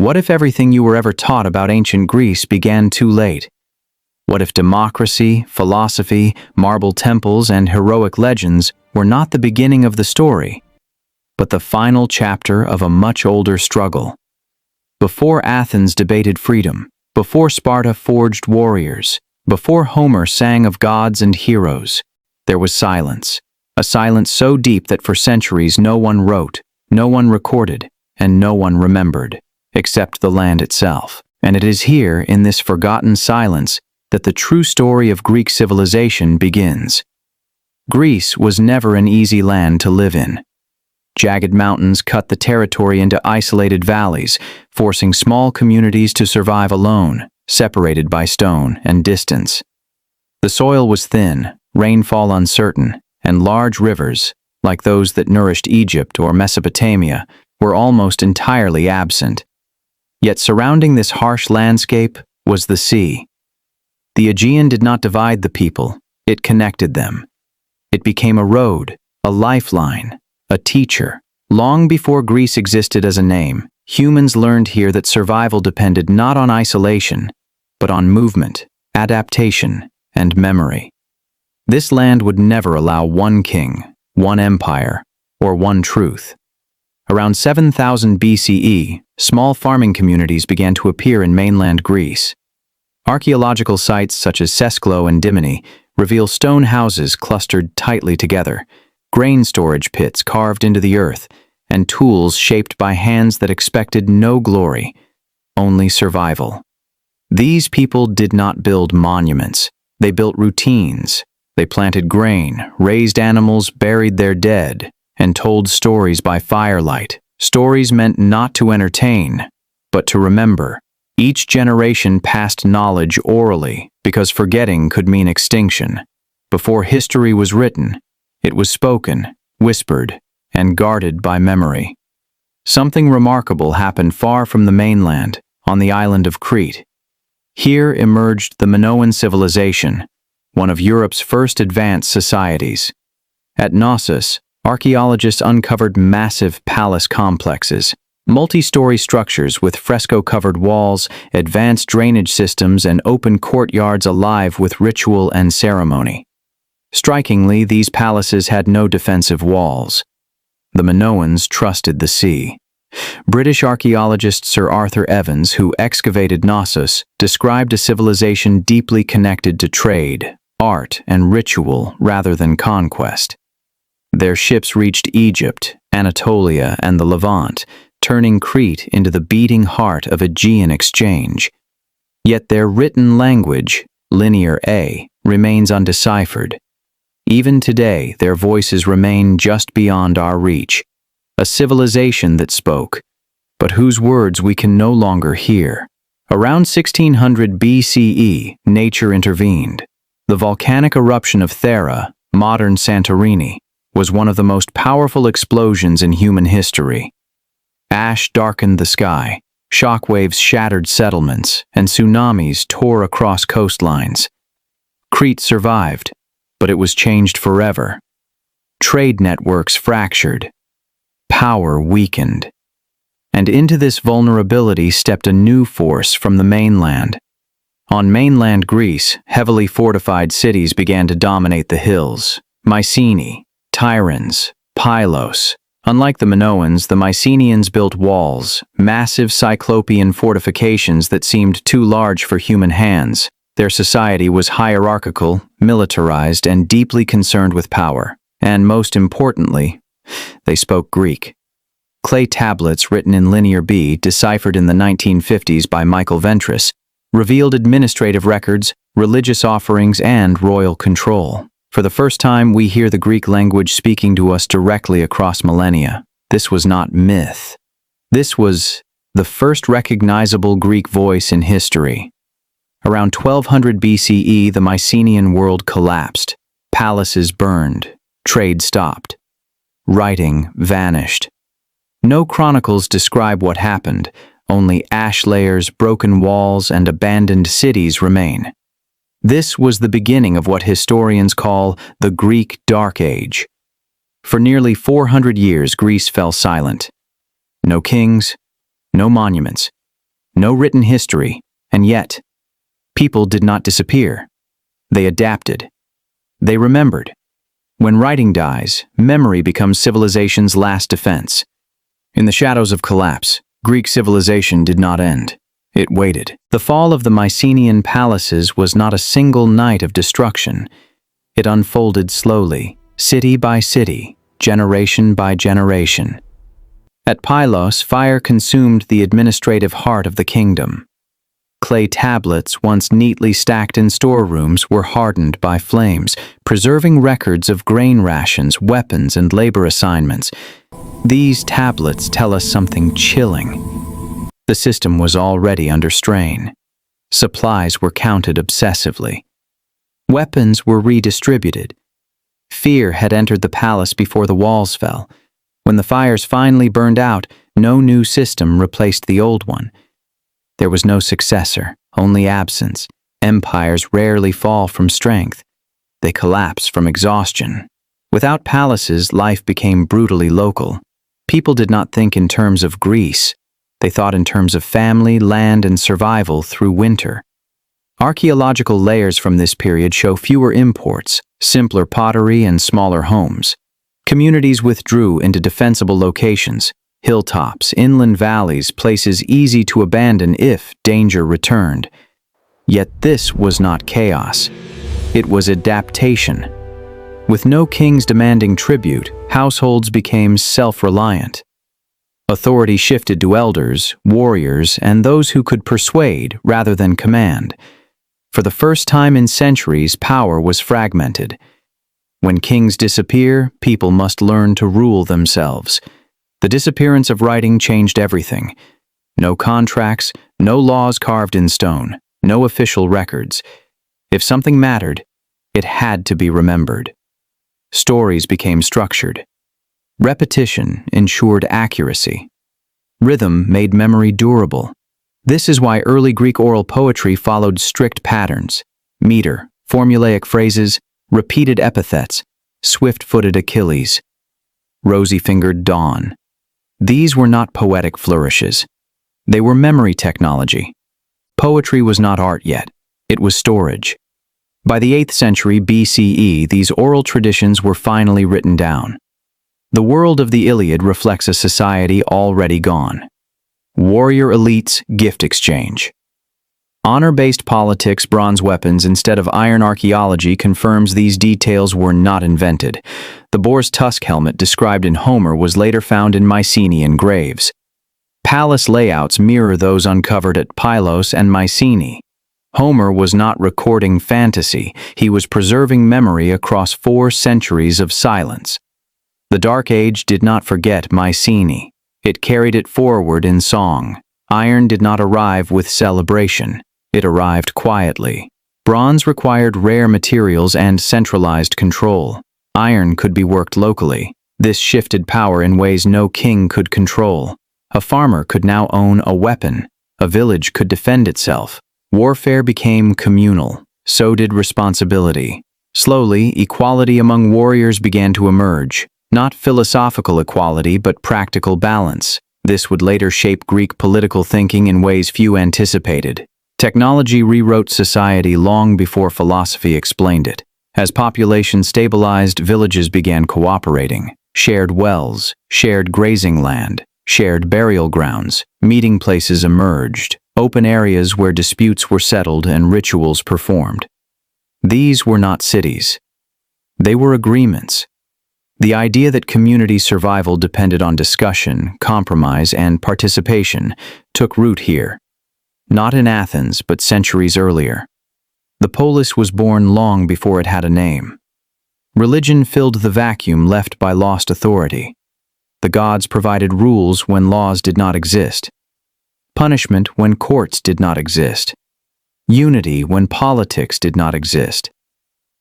What if everything you were ever taught about ancient Greece began too late? What if democracy, philosophy, marble temples, and heroic legends were not the beginning of the story, but the final chapter of a much older struggle? Before Athens debated freedom, before Sparta forged warriors, before Homer sang of gods and heroes, there was silence. A silence so deep that for centuries no one wrote, no one recorded, and no one remembered, except the land itself. And it is here, in this forgotten silence, that the true story of Greek civilization begins. Greece was never an easy land to live in. Jagged mountains cut the territory into isolated valleys, forcing small communities to survive alone, separated by stone and distance. The soil was thin, rainfall uncertain, and large rivers, like those that nourished Egypt or Mesopotamia, were almost entirely absent. Yet surrounding this harsh landscape was the sea. The Aegean did not divide the people, it connected them. It became a road, a lifeline, a teacher. Long before Greece existed as a name, humans learned here that survival depended not on isolation, but on movement, adaptation, and memory. This land would never allow one king, one empire, or one truth. Around 7000 BCE, small farming communities began to appear in mainland Greece. Archaeological sites such as Sesklo and Dimini reveal stone houses clustered tightly together, grain storage pits carved into the earth, and tools shaped by hands that expected no glory, only survival. These people did not build monuments. They built routines. They planted grain, raised animals, buried their dead, and told stories by firelight. Stories meant not to entertain, but to remember. Each generation passed knowledge orally, because forgetting could mean extinction. Before history was written, it was spoken, whispered, and guarded by memory. Something remarkable happened far from the mainland, on the island of Crete. Here emerged the Minoan civilization, one of Europe's first advanced societies. At Knossos, archaeologists uncovered massive palace complexes, multi-story structures with fresco-covered walls, advanced drainage systems, and open courtyards alive with ritual and ceremony. Strikingly, these palaces had no defensive walls. The Minoans trusted the sea. British archaeologist Sir Arthur Evans, who excavated Knossos, described a civilization deeply connected to trade, art, and ritual rather than conquest. Their ships reached Egypt, Anatolia, and the Levant, turning Crete into the beating heart of Aegean exchange. Yet their written language, Linear A, remains undeciphered. Even today, their voices remain just beyond our reach. A civilization that spoke, but whose words we can no longer hear. Around 1600 BCE, nature intervened. The volcanic eruption of Thera, modern Santorini, was one of the most powerful explosions in human history. Ash darkened the sky, shockwaves shattered settlements, and tsunamis tore across coastlines. Crete survived, but it was changed forever. Trade networks fractured. Power weakened. And into this vulnerability stepped a new force from the mainland. On mainland Greece, heavily fortified cities began to dominate the hills. Mycenae, Tiryns, Pylos. Unlike the Minoans, the Mycenaeans built walls, massive cyclopean fortifications that seemed too large for human hands. Their society was hierarchical, militarized, and deeply concerned with power. And most importantly, they spoke Greek. Clay tablets written in Linear B, deciphered in the 1950s by Michael Ventris, revealed administrative records, religious offerings, and royal control. For the first time, we hear the Greek language speaking to us directly across millennia. This was not myth. This was the first recognizable Greek voice in history. Around 1200 BCE, the Mycenaean world collapsed. Palaces burned. Trade stopped. Writing vanished. No chronicles describe what happened. Only ash layers, broken walls, and abandoned cities remain. This was the beginning of what historians call the Greek Dark Age. For nearly 400 years, Greece fell silent. No kings, no monuments, no written history, and yet, people did not disappear. They adapted. They remembered. When writing dies, memory becomes civilization's last defense. In the shadows of collapse, Greek civilization did not end. It waited. The fall of the Mycenaean palaces was not a single night of destruction. It unfolded slowly, city by city, generation by generation. At Pylos, fire consumed the administrative heart of the kingdom. Clay tablets, once neatly stacked in storerooms, were hardened by flames, preserving records of grain rations, weapons, and labor assignments. These tablets tell us something chilling. The system was already under strain. Supplies were counted obsessively. Weapons were redistributed. Fear had entered the palace before the walls fell. When the fires finally burned out, no new system replaced the old one. There was no successor, only absence. Empires rarely fall from strength. They collapse from exhaustion. Without palaces, life became brutally local. People did not think in terms of Greece. They thought in terms of family, land, and survival through winter. Archaeological layers from this period show fewer imports, simpler pottery, and smaller homes. Communities withdrew into defensible locations, hilltops, inland valleys, places easy to abandon if danger returned. Yet this was not chaos. It was adaptation. With no kings demanding tribute, households became self-reliant. Authority shifted to elders, warriors, and those who could persuade rather than command. For the first time in centuries, power was fragmented. When kings disappear, people must learn to rule themselves. The disappearance of writing changed everything. No contracts, no laws carved in stone, no official records. If something mattered, it had to be remembered. Stories became structured. Repetition ensured accuracy. Rhythm made memory durable. This is why early Greek oral poetry followed strict patterns: meter, formulaic phrases, repeated epithets, swift-footed Achilles, rosy-fingered dawn. These were not poetic flourishes. They were memory technology. Poetry was not art yet. It was storage. By the 8th century BCE, these oral traditions were finally written down. The world of the Iliad reflects a society already gone. Warrior elites, gift exchange. Honor-based politics, bronze weapons instead of iron archaeology confirms these details were not invented. The boar's tusk helmet described in Homer was later found in Mycenaean graves. Palace layouts mirror those uncovered at Pylos and Mycenae. Homer was not recording fantasy, he was preserving memory across 4 centuries of silence. The Dark Age did not forget Mycenae. It carried it forward in song. Iron did not arrive with celebration. It arrived quietly. Bronze required rare materials and centralized control. Iron could be worked locally. This shifted power in ways no king could control. A farmer could now own a weapon. A village could defend itself. Warfare became communal. So did responsibility. Slowly, equality among warriors began to emerge. Not philosophical equality, but practical balance. This would later shape Greek political thinking in ways few anticipated. Technology rewrote society long before philosophy explained it. As population stabilized, villages began cooperating. Shared wells, shared grazing land, shared burial grounds, meeting places emerged, open areas where disputes were settled and rituals performed. These were not cities. They were agreements. The idea that community survival depended on discussion, compromise, and participation took root here. Not in Athens, but centuries earlier. The polis was born long before it had a name. Religion filled the vacuum left by lost authority. The gods provided rules when laws did not exist. Punishment when courts did not exist. Unity when politics did not exist.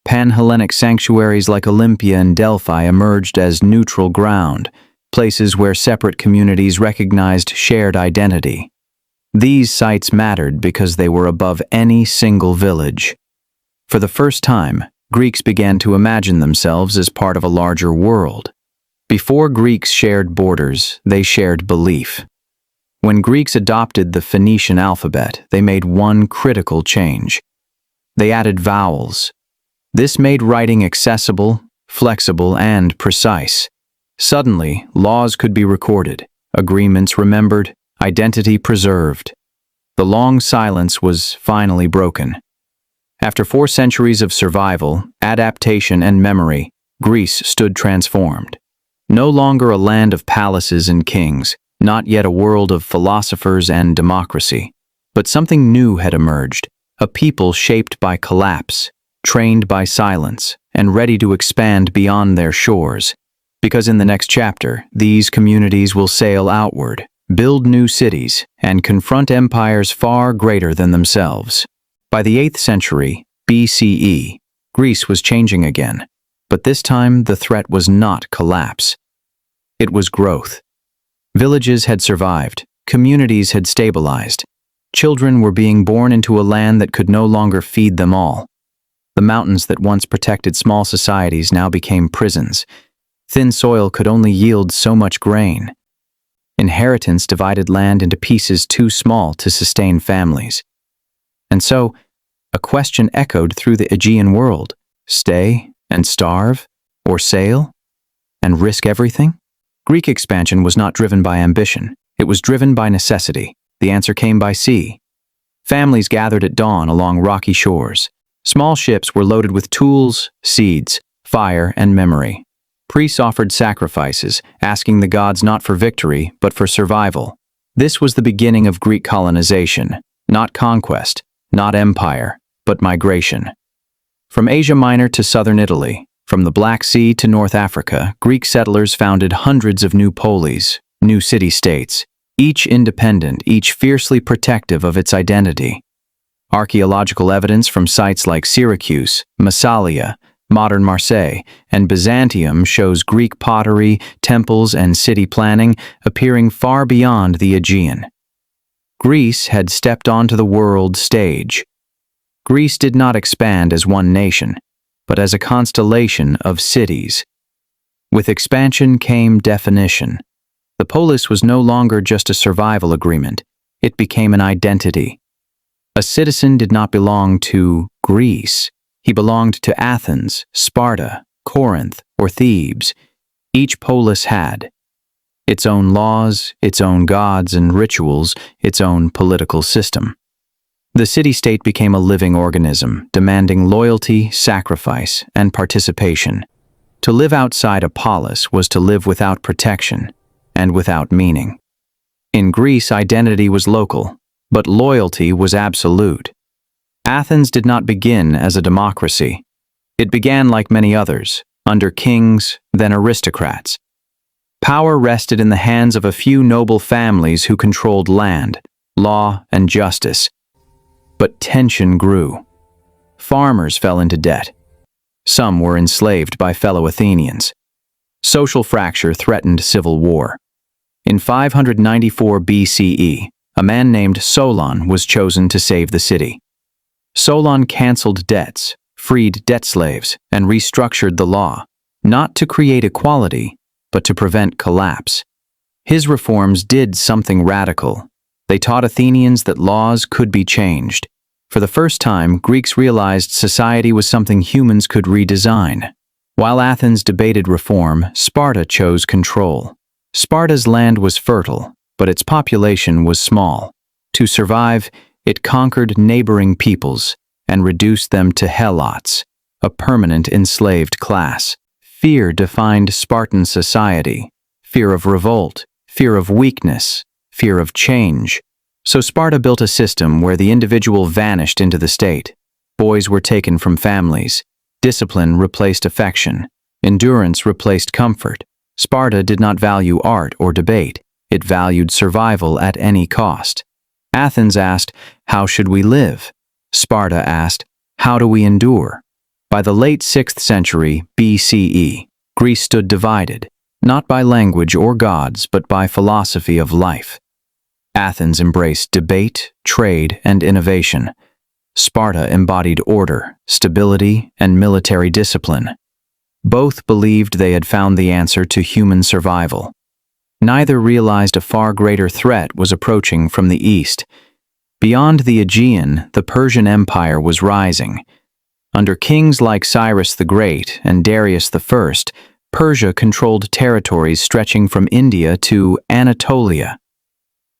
Pan-Hellenic sanctuaries like Olympia and Delphi emerged as neutral ground, places where separate communities recognized shared identity. These sites mattered because they were above any single village. For the first time, Greeks began to imagine themselves as part of a larger world. Before Greeks shared borders, they shared belief. When Greeks adopted the Phoenician alphabet, they made one critical change. They added vowels. This made writing accessible, flexible, and precise. Suddenly, laws could be recorded, agreements remembered, identity preserved. The long silence was finally broken. After 4 centuries of survival, adaptation, and memory, Greece stood transformed. No longer a land of palaces and kings, not yet a world of philosophers and democracy. But something new had emerged, a people shaped by collapse, trained by silence, and ready to expand beyond their shores. Because in the next chapter, these communities will sail outward, build new cities, and confront empires far greater than themselves. By the 8th century, BCE, Greece was changing again, but this time the threat was not collapse. It was growth. Villages had survived, communities had stabilized. Children were being born into a land that could no longer feed them all. The mountains that once protected small societies now became prisons. Thin soil could only yield so much grain. Inheritance divided land into pieces too small to sustain families. And so, a question echoed through the Aegean world: stay and starve, or sail and risk everything? Greek expansion was not driven by ambition. It was driven by necessity. The answer came by sea. Families gathered at dawn along rocky shores. Small ships were loaded with tools, seeds, fire, and memory. Priests offered sacrifices, asking the gods not for victory, but for survival. This was the beginning of Greek colonization, not conquest, not empire, but migration. From Asia Minor to southern Italy, from the Black Sea to North Africa, Greek settlers founded hundreds of new polis, new city-states, each independent, each fiercely protective of its identity. Archaeological evidence from sites like Syracuse, Massalia, modern Marseille, and Byzantium shows Greek pottery, temples, and city planning appearing far beyond the Aegean. Greece had stepped onto the world stage. Greece did not expand as one nation, but as a constellation of cities. With expansion came definition. The polis was no longer just a survival agreement. It became an identity. A citizen did not belong to Greece. He belonged to Athens, Sparta, Corinth, or Thebes. Each polis had its own laws, its own gods and rituals, its own political system. The city-state became a living organism, demanding loyalty, sacrifice, and participation. To live outside a polis was to live without protection and without meaning. In Greece, identity was local, but loyalty was absolute. Athens did not begin as a democracy. It began like many others, under kings, then aristocrats. Power rested in the hands of a few noble families who controlled land, law, and justice. But tension grew. Farmers fell into debt. Some were enslaved by fellow Athenians. Social fracture threatened civil war. In 594 BCE, a man named Solon was chosen to save the city. Solon canceled debts, freed debt slaves, and restructured the law, not to create equality, but to prevent collapse. His reforms did something radical. They taught Athenians that laws could be changed. For the first time, Greeks realized society was something humans could redesign. While Athens debated reform, Sparta chose control. Sparta's land was fertile, but its population was small. To survive, it conquered neighboring peoples and reduced them to helots, a permanent enslaved class. Fear defined Spartan society. Fear of revolt, fear of weakness, fear of change. So Sparta built a system where the individual vanished into the state. Boys were taken from families. Discipline replaced affection. Endurance replaced comfort. Sparta did not value art or debate. It valued survival at any cost. Athens asked, "How should we live?" Sparta asked, "How do we endure?" By the late 6th century BCE, Greece stood divided, not by language or gods, but by philosophy of life. Athens embraced debate, trade, and innovation. Sparta embodied order, stability, and military discipline. Both believed they had found the answer to human survival. Neither realized a far greater threat was approaching from the east. Beyond the Aegean, the Persian Empire was rising. Under kings like Cyrus the Great and Darius I, Persia controlled territories stretching from India to Anatolia.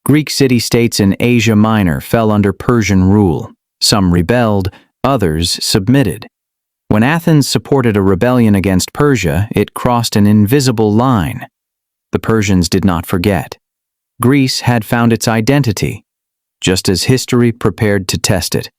Greek city-states in Asia Minor fell under Persian rule. Some rebelled, others submitted. When Athens supported a rebellion against Persia, it crossed an invisible line. The Persians did not forget. Greece had found its identity, just as history prepared to test it.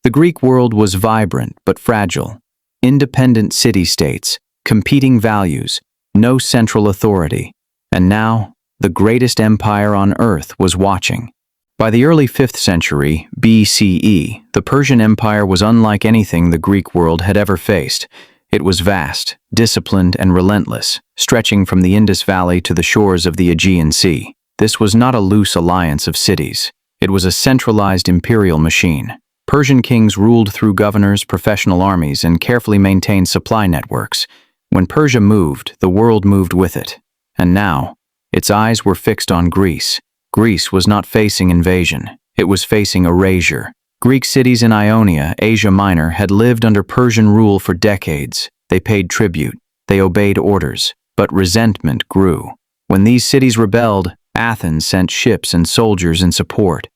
The Greek world was vibrant but fragile. Independent city-states, competing values, no central authority. And now, the greatest empire on earth was watching. By the early 5th century BCE, the Persian Empire was unlike anything the Greek world had ever faced. It was vast, disciplined, and relentless, stretching from the Indus Valley to the shores of the Aegean Sea. This was not a loose alliance of cities. It was a centralized imperial machine. Persian kings ruled through governors, professional armies, and carefully maintained supply networks. When Persia moved, the world moved with it. And now, its eyes were fixed on Greece. Greece was not facing invasion. It was facing erasure. Greek cities in Ionia, Asia Minor, had lived under Persian rule for decades. They paid tribute. They obeyed orders. But resentment grew. When these cities rebelled, Athens sent ships and soldiers in support.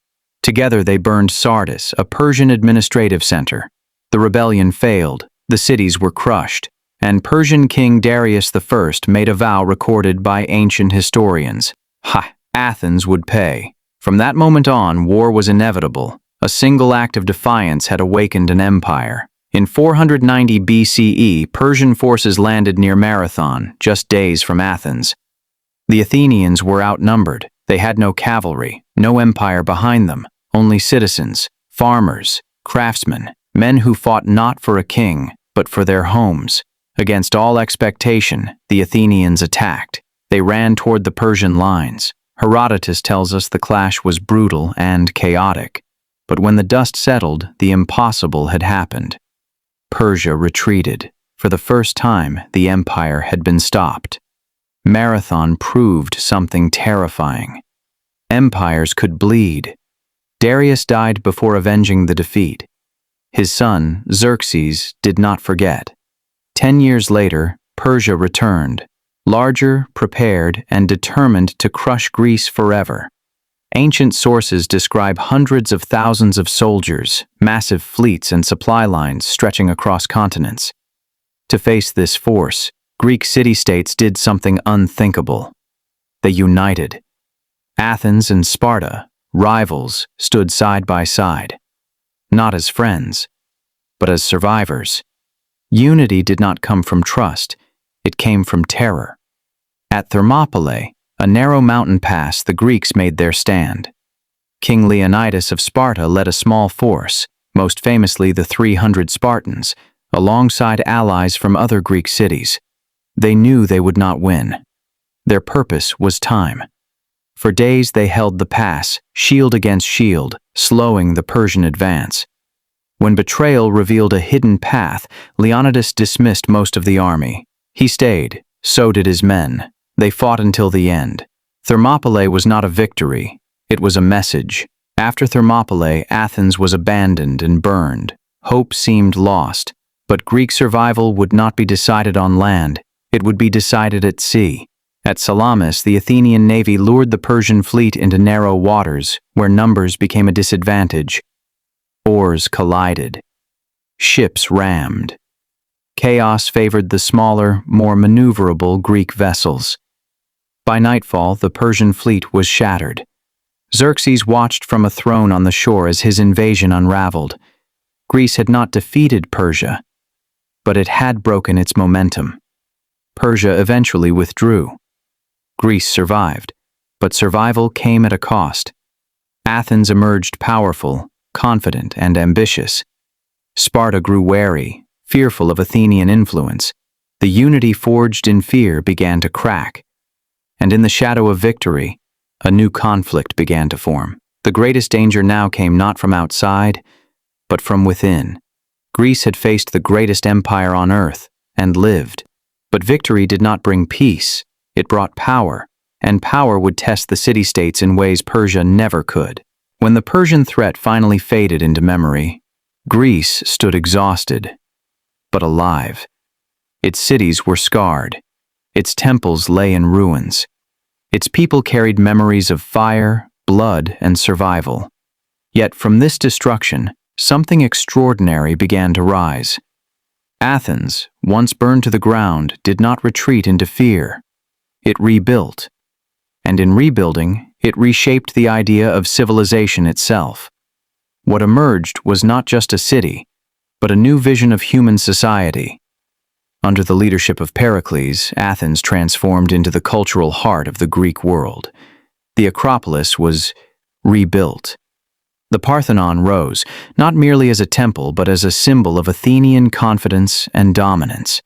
Together they burned Sardis, a Persian administrative center. The rebellion failed. The cities were crushed. And Persian King Darius I made a vow recorded by ancient historians. Athens would pay. From that moment on, war was inevitable. A single act of defiance had awakened an empire. In 490 BCE, Persian forces landed near Marathon, just days from Athens. The Athenians were outnumbered. They had no cavalry, no empire behind them, only citizens, farmers, craftsmen, men who fought not for a king, but for their homes. Against all expectation, the Athenians attacked. They ran toward the Persian lines. Herodotus tells us the clash was brutal and chaotic. But when the dust settled, the impossible had happened. Persia retreated. For the first time, the empire had been stopped. Marathon proved something terrifying. Empires could bleed. Darius died before avenging the defeat. His son, Xerxes, did not forget. 10 years later, Persia returned, larger, prepared, and determined to crush Greece forever. Ancient sources describe hundreds of thousands of soldiers, massive fleets, and supply lines stretching across continents. To face this force, Greek city-states did something unthinkable. They united. Athens and Sparta, rivals, stood side by side. Not as friends, but as survivors. Unity did not come from trust, it came from terror. At Thermopylae, a narrow mountain pass, the Greeks made their stand. King Leonidas of Sparta led a small force, most famously the 300 Spartans, alongside allies from other Greek cities. They knew they would not win. Their purpose was time. For days they held the pass, shield against shield, slowing the Persian advance. When betrayal revealed a hidden path, Leonidas dismissed most of the army. He stayed, so did his men. They fought until the end. Thermopylae was not a victory, it was a message. After Thermopylae, Athens was abandoned and burned. Hope seemed lost, but Greek survival would not be decided on land, it would be decided at sea. At Salamis, the Athenian navy lured the Persian fleet into narrow waters, where numbers became a disadvantage. Oars collided. Ships rammed. Chaos favored the smaller, more maneuverable Greek vessels. By nightfall, the Persian fleet was shattered. Xerxes watched from a throne on the shore as his invasion unraveled. Greece had not defeated Persia, but it had broken its momentum. Persia eventually withdrew. Greece survived, but survival came at a cost. Athens emerged powerful, confident, and ambitious. Sparta grew wary, fearful of Athenian influence. The unity forged in fear began to crack. And in the shadow of victory, a new conflict began to form. The greatest danger now came not from outside, but from within. Greece had faced the greatest empire on earth and lived. But victory did not bring peace, it brought power, and power would test the city-states in ways Persia never could. When the Persian threat finally faded into memory, Greece stood exhausted, but alive. Its cities were scarred. Its temples lay in ruins. Its people carried memories of fire, blood, and survival. Yet from this destruction, something extraordinary began to rise. Athens, once burned to the ground, did not retreat into fear. It rebuilt. And in rebuilding, it reshaped the idea of civilization itself. What emerged was not just a city, but a new vision of human society. Under the leadership of Pericles, Athens transformed into the cultural heart of the Greek world. The Acropolis was rebuilt. The Parthenon rose, not merely as a temple, but as a symbol of Athenian confidence and dominance.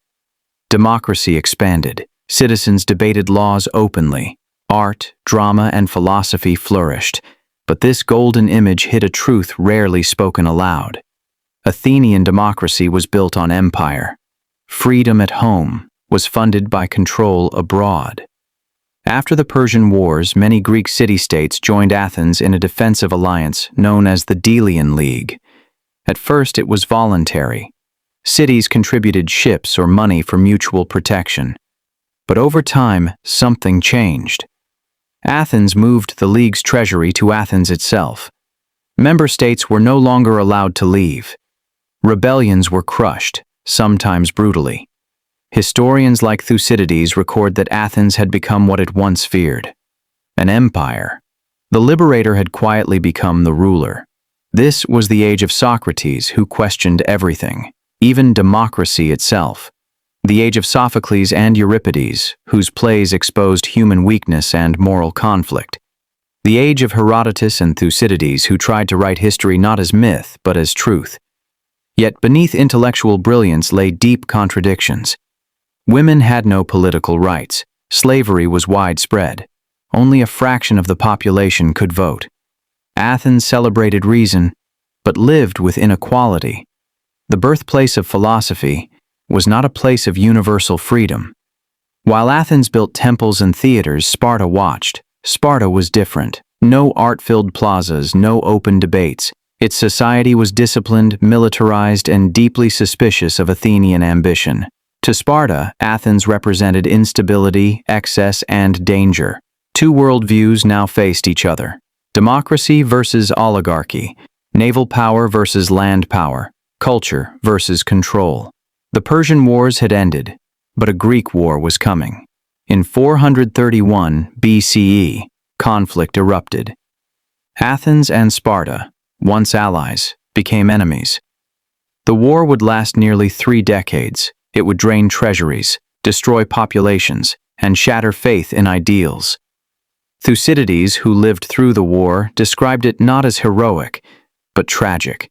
Democracy expanded. Citizens debated laws openly. Art, drama, and philosophy flourished. But this golden image hid a truth rarely spoken aloud. Athenian democracy was built on empire. Freedom at home was funded by control abroad. After the Persian Wars, many Greek city-states joined Athens in a defensive alliance known as the Delian League. At first, it was voluntary. Cities contributed ships or money for mutual protection. But over time, something changed. Athens moved the League's treasury to Athens itself. Member states were no longer allowed to leave. Rebellions were crushed, sometimes brutally. Historians like Thucydides record that Athens had become what it once feared: an empire. The liberator had quietly become the ruler. This was the age of Socrates, who questioned everything, even democracy itself. The age of Sophocles and Euripides, whose plays exposed human weakness and moral conflict. The age of Herodotus and Thucydides, who tried to write history not as myth, but as truth. Yet beneath intellectual brilliance lay deep contradictions. Women had no political rights. Slavery was widespread. Only a fraction of the population could vote. Athens celebrated reason, but lived with inequality. The birthplace of philosophy was not a place of universal freedom. While Athens built temples and theaters, Sparta watched. Sparta was different. No art-filled plazas, no open debates. Its society was disciplined, militarized, and deeply suspicious of Athenian ambition. To Sparta, Athens represented instability, excess, and danger. Two worldviews now faced each other: democracy versus oligarchy, naval power versus land power, culture versus control. The Persian Wars had ended, but a Greek war was coming. In 431 BCE, conflict erupted. Athens and Sparta, once allies, became enemies. The war would last nearly 3 decades. It would drain treasuries, destroy populations, and shatter faith in ideals. Thucydides, who lived through the war, described it not as heroic, but tragic.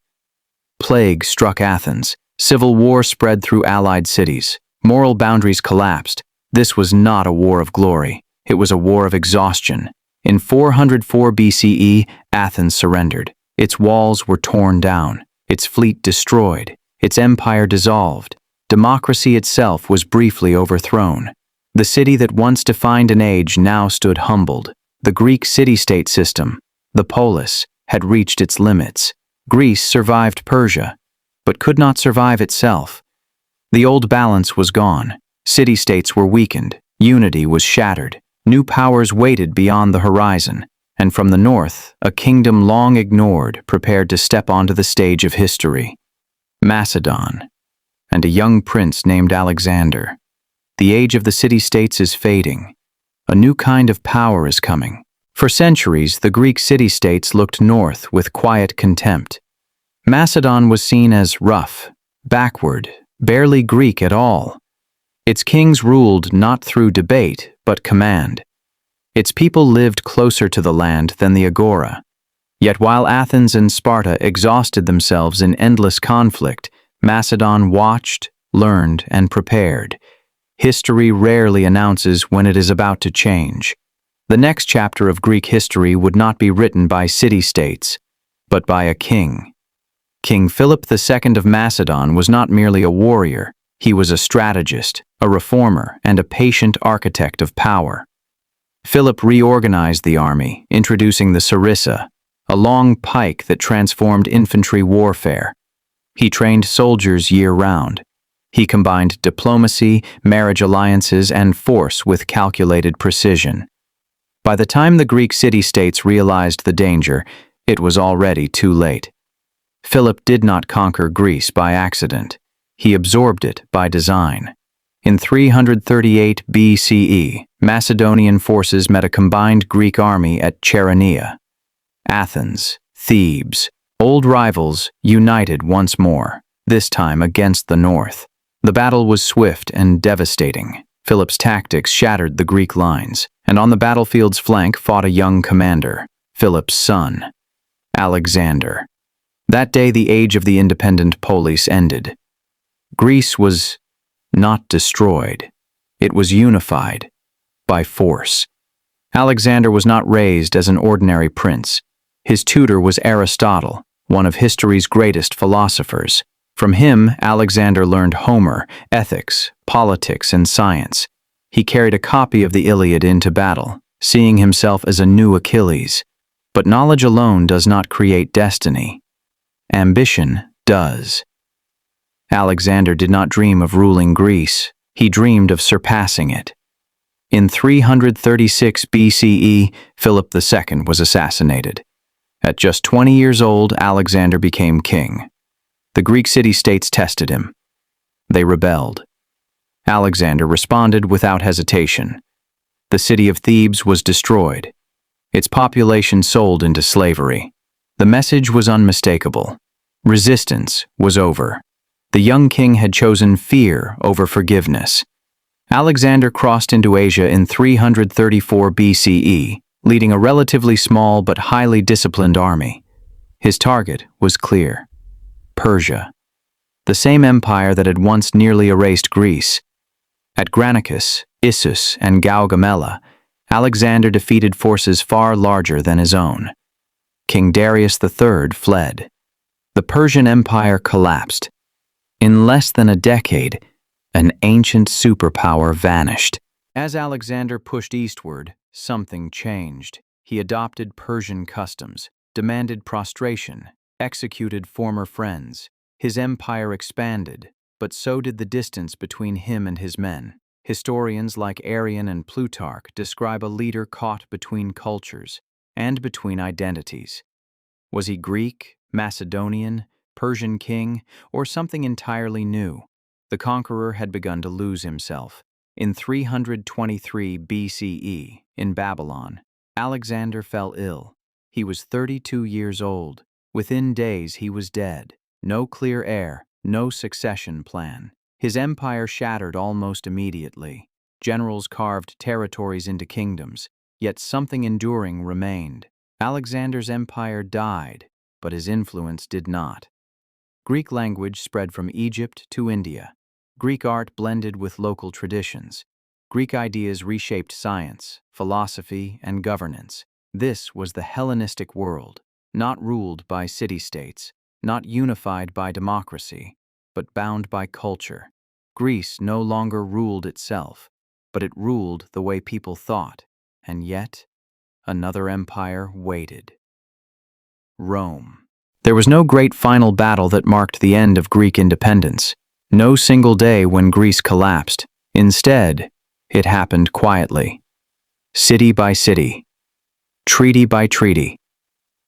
Plague struck Athens. Civil war spread through allied cities. Moral boundaries collapsed. This was not a war of glory. It was a war of exhaustion. In 404 BCE, Athens surrendered. Its walls were torn down, its fleet destroyed, its empire dissolved. Democracy itself was briefly overthrown. The city that once defined an age now stood humbled. The Greek city-state system, the polis, had reached its limits. Greece survived Persia, but could not survive itself. The old balance was gone. City-states were weakened. Unity was shattered. New powers waited beyond the horizon. And from the north, a kingdom long ignored prepared to step onto the stage of history: Macedon, and a young prince named Alexander. The age of the city-states is fading. A new kind of power is coming. For centuries, the Greek city-states looked north with quiet contempt. Macedon was seen as rough, backward, barely Greek at all. Its kings ruled not through debate, but command. Its people lived closer to the land than the agora. Yet while Athens and Sparta exhausted themselves in endless conflict, Macedon watched, learned, and prepared. History rarely announces when it is about to change. The next chapter of Greek history would not be written by city-states, but by a king. King Philip II of Macedon was not merely a warrior. He was a strategist, a reformer, and a patient architect of power. Philip reorganized the army, introducing the sarissa, a long pike that transformed infantry warfare. He trained soldiers year-round. He combined diplomacy, marriage alliances, and force with calculated precision. By the time the Greek city-states realized the danger, it was already too late. Philip did not conquer Greece by accident. He absorbed it by design. In 338 BCE, Macedonian forces met a combined Greek army at Chaeronea. Athens, Thebes, old rivals, united once more, this time against the north. The battle was swift and devastating. Philip's tactics shattered the Greek lines, and on the battlefield's flank fought a young commander, Philip's son, Alexander. That day the age of the independent polis ended. Greece was not destroyed. It was unified by force. Alexander was not raised as an ordinary prince. His tutor was Aristotle, one of history's greatest philosophers. From him, Alexander learned Homer, ethics, politics, and science. He carried a copy of the Iliad into battle, seeing himself as a new Achilles. But knowledge alone does not create destiny. Ambition does. Alexander did not dream of ruling Greece. He dreamed of surpassing it. In 336 BCE, Philip II was assassinated. At just 20 years old, Alexander became king. The Greek city-states tested him. They rebelled. Alexander responded without hesitation. The city of Thebes was destroyed. Its population sold into slavery. The message was unmistakable. Resistance was over. The young king had chosen fear over forgiveness. Alexander crossed into Asia in 334 BCE, leading a relatively small but highly disciplined army. His target was clear: Persia, the same empire that had once nearly erased Greece. At Granicus, Issus, and Gaugamela, Alexander defeated forces far larger than his own. King Darius III fled. The Persian Empire collapsed. In less than a decade, an ancient superpower vanished. As Alexander pushed eastward, something changed. He adopted Persian customs, demanded prostration, executed former friends. His empire expanded, but so did the distance between him and his men. Historians like Arrian and Plutarch describe a leader caught between cultures and between identities. Was he Greek, Macedonian, Persian king, or something entirely new? The conqueror had begun to lose himself. In 323 BCE, in Babylon, Alexander fell ill. He was 32 years old. Within days he was dead. No clear heir, no succession plan. His empire shattered almost immediately. Generals carved territories into kingdoms, yet something enduring remained. Alexander's empire died, but his influence did not. Greek language spread from Egypt to India. Greek art blended with local traditions. Greek ideas reshaped science, philosophy, and governance. This was the Hellenistic world, not ruled by city-states, not unified by democracy, but bound by culture. Greece no longer ruled itself, but it ruled the way people thought, and yet another empire waited. Rome. There was no great final battle that marked the end of Greek independence. No single day when Greece collapsed. Instead, it happened quietly. City by city. Treaty by treaty.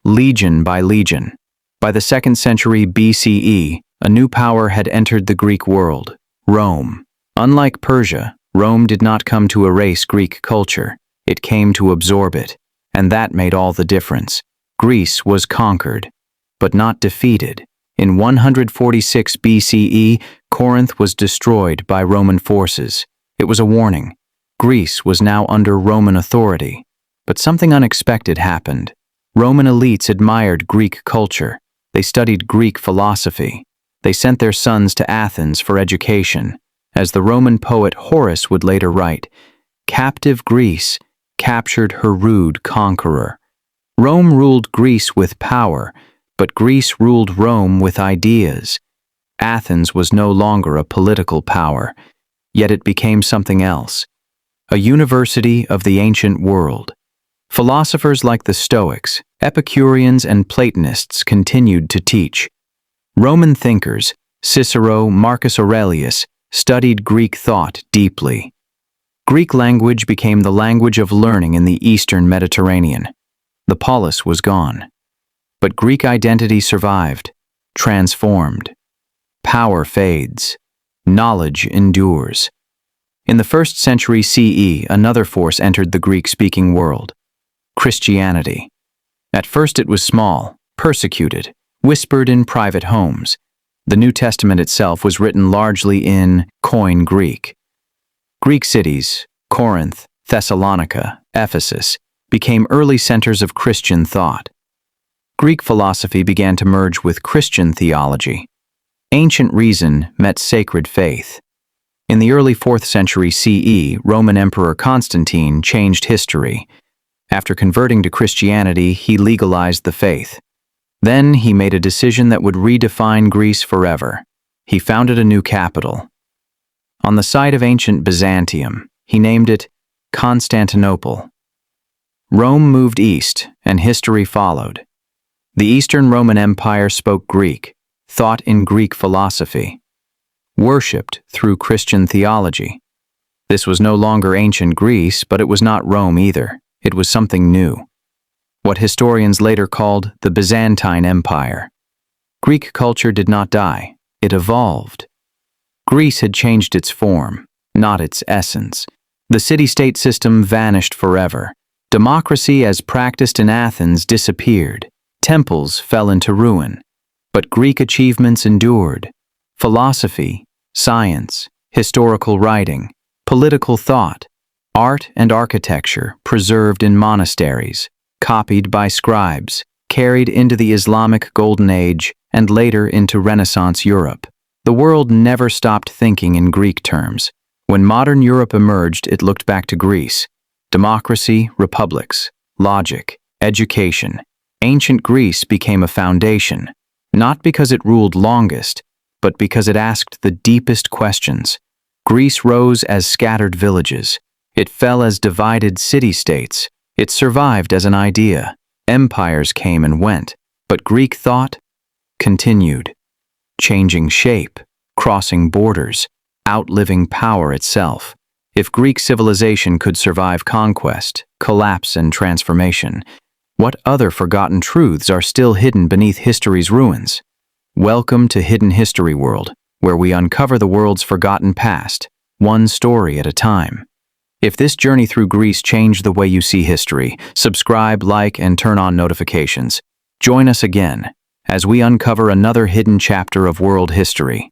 Legion by legion. By the 2nd century BCE, a new power had entered the Greek world: Rome. Unlike Persia, Rome did not come to erase Greek culture. It came to absorb it, and that made all the difference. Greece was conquered, but not defeated. In 146 BCE, Corinth was destroyed by Roman forces. It was a warning. Greece was now under Roman authority. But something unexpected happened. Roman elites admired Greek culture. They studied Greek philosophy. They sent their sons to Athens for education. As the Roman poet Horace would later write, "Captive Greece captured her rude conqueror." Rome ruled Greece with power, but Greece ruled Rome with ideas. Athens was no longer a political power, yet it became something else: a university of the ancient world. Philosophers like the Stoics, Epicureans, and Platonists continued to teach. Roman thinkers, Cicero, Marcus Aurelius, studied Greek thought deeply. Greek language became the language of learning in the Eastern Mediterranean. The polis was gone. But Greek identity survived, transformed. Power fades. Knowledge endures. In the 1st century CE, another force entered the Greek-speaking world: Christianity. At first it was small, persecuted, whispered in private homes. The New Testament itself was written largely in Koine Greek. Greek cities, Corinth, Thessalonica, Ephesus, became early centers of Christian thought. Greek philosophy began to merge with Christian theology. Ancient reason met sacred faith. In the early 4th century CE, Roman Emperor Constantine changed history. After converting to Christianity, he legalized the faith. Then he made a decision that would redefine Greece forever. He founded a new capital. On the site of ancient Byzantium, he named it Constantinople. Rome moved east, and history followed. The Eastern Roman Empire spoke Greek, thought in Greek philosophy, worshipped through Christian theology. This was no longer ancient Greece, but it was not Rome either. It was something new. What historians later called the Byzantine Empire. Greek culture did not die, it evolved. Greece had changed its form, not its essence. The city-state system vanished forever. Democracy as practiced in Athens disappeared. Temples fell into ruin. But Greek achievements endured. Philosophy, science, historical writing, political thought, art and architecture preserved in monasteries, copied by scribes, carried into the Islamic Golden Age and later into Renaissance Europe. The world never stopped thinking in Greek terms. When modern Europe emerged, it looked back to Greece. Democracy, republics, logic, education. Ancient Greece became a foundation, not because it ruled longest, but because it asked the deepest questions. Greece rose as scattered villages. It fell as divided city-states. It survived as an idea. Empires came and went, but Greek thought continued, changing shape, crossing borders, outliving power itself. If Greek civilization could survive conquest, collapse, and transformation, what other forgotten truths are still hidden beneath history's ruins? Welcome to Hidden History World, where we uncover the world's forgotten past, one story at a time. If this journey through Greece changed the way you see history, subscribe, like, and turn on notifications. Join us again as we uncover another hidden chapter of world history.